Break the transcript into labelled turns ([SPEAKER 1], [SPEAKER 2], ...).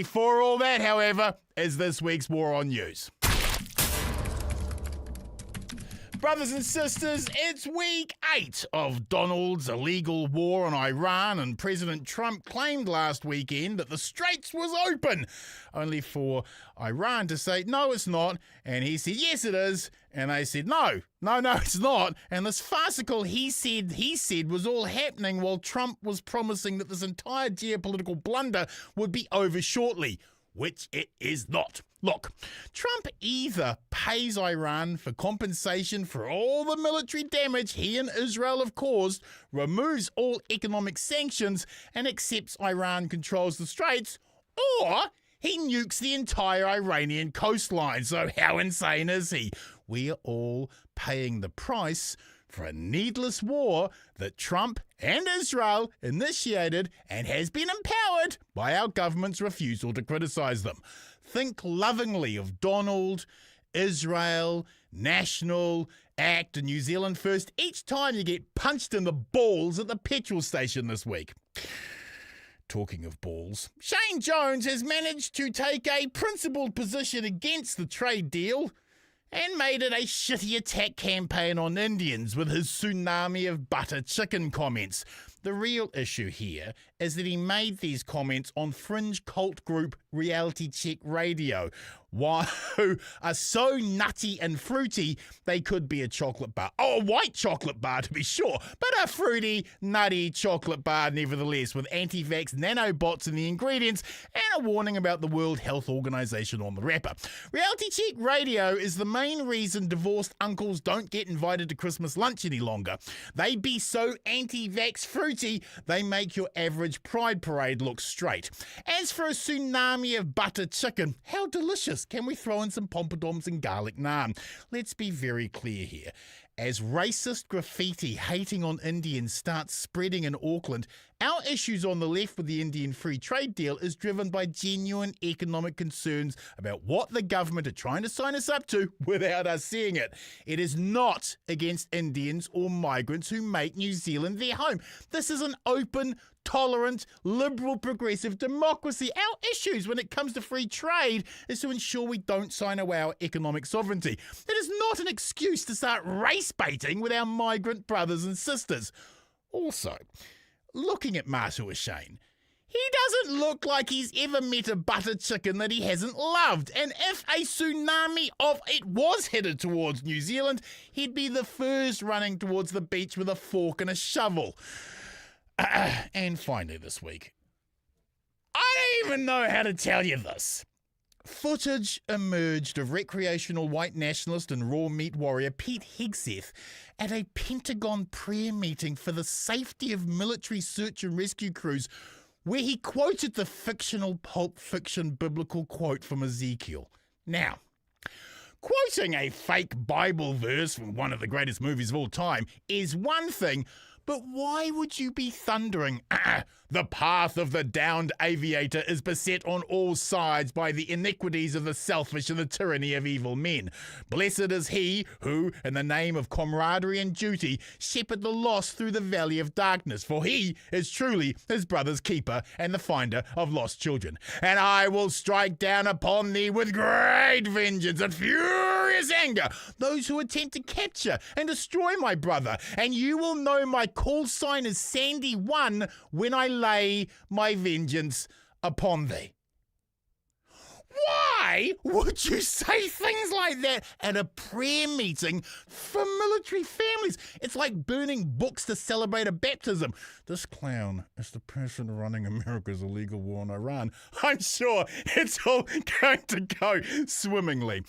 [SPEAKER 1] For all that, however, is this week's War on News. Brothers and sisters, it's week 8 of Donald's illegal war on Iran, and President Trump claimed last weekend that the Straits was open, only for Iran to say, no, it's not, and he said, yes, it is, and they said, no, it's not, and this farcical he said was all happening while Trump was promising that this entire geopolitical blunder would be over shortly, which it is not. Look, Trump either pays Iran for compensation for all the military damage he and Israel have caused, removes all economic sanctions, and accepts Iran controls the Straits, or he nukes the entire Iranian coastline. So how insane is he? We are all paying the price for a needless war that Trump and Israel initiated and has been empowered by our government's refusal to criticize them. Think lovingly of Donald, Israel, National, ACT, and New Zealand First each time you get punched in the balls at the petrol station this week. Talking of balls, Shane Jones has managed to take a principled position against the trade deal and made it a shitty attack campaign on Indians with his tsunami of butter chicken comments. The real issue here is that he made these comments on fringe cult group Reality Check Radio, who are so nutty and fruity they could be a chocolate bar. Oh, a white chocolate bar to be sure, but a fruity, nutty chocolate bar nevertheless, with anti-vax nanobots in the ingredients and a warning about the World Health Organization on the wrapper. Reality Check Radio is the main reason divorced uncles don't get invited to Christmas lunch any longer. They be so anti-vax fruity, they make your average Pride Parade look straight. As for a tsunami of butter chicken, how delicious. Can we throw in some pompadums and garlic naan? Let's be very clear here. As racist graffiti hating on Indians starts spreading in Auckland, our issues on the left with the Indian free trade deal is driven by genuine economic concerns about what the government are trying to sign us up to without us seeing it. It is not against Indians or migrants who make New Zealand their home. This is an open, tolerant, liberal, progressive democracy. Our issues when it comes to free trade is to ensure we don't sign away our economic sovereignty. It is not an excuse to start race baiting with our migrant brothers and sisters. Also, looking at Martyn Shane, he doesn't look like he's ever met a butter chicken that he hasn't loved. And if a tsunami of it was headed towards New Zealand, he'd be the first running towards the beach with a fork and a shovel. And finally this week, I don't even know how to tell you this. Footage emerged of recreational white nationalist and raw meat warrior Pete Hegseth at a Pentagon prayer meeting for the safety of military search and rescue crews, where he quoted the fictional Pulp Fiction biblical quote from Ezekiel. Now, quoting a fake Bible verse from one of the greatest movies of all time is one thing, but why would you be thundering, the path of the downed aviator is beset on all sides by the iniquities of the selfish and the tyranny of evil men. Blessed is he who, in the name of camaraderie and duty, shepherd the lost through the valley of darkness, for he is truly his brother's keeper and the finder of lost children. And I will strike down upon thee with great vengeance and furious anger those who attempt to capture and destroy my brother, and you will know my call sign is Sandy 1 when I lay my vengeance upon thee. Why would you say things like that at a prayer meeting for military families? It's like burning books to celebrate a baptism. This clown is the person running America's illegal war on Iran. I'm sure it's all going to go swimmingly.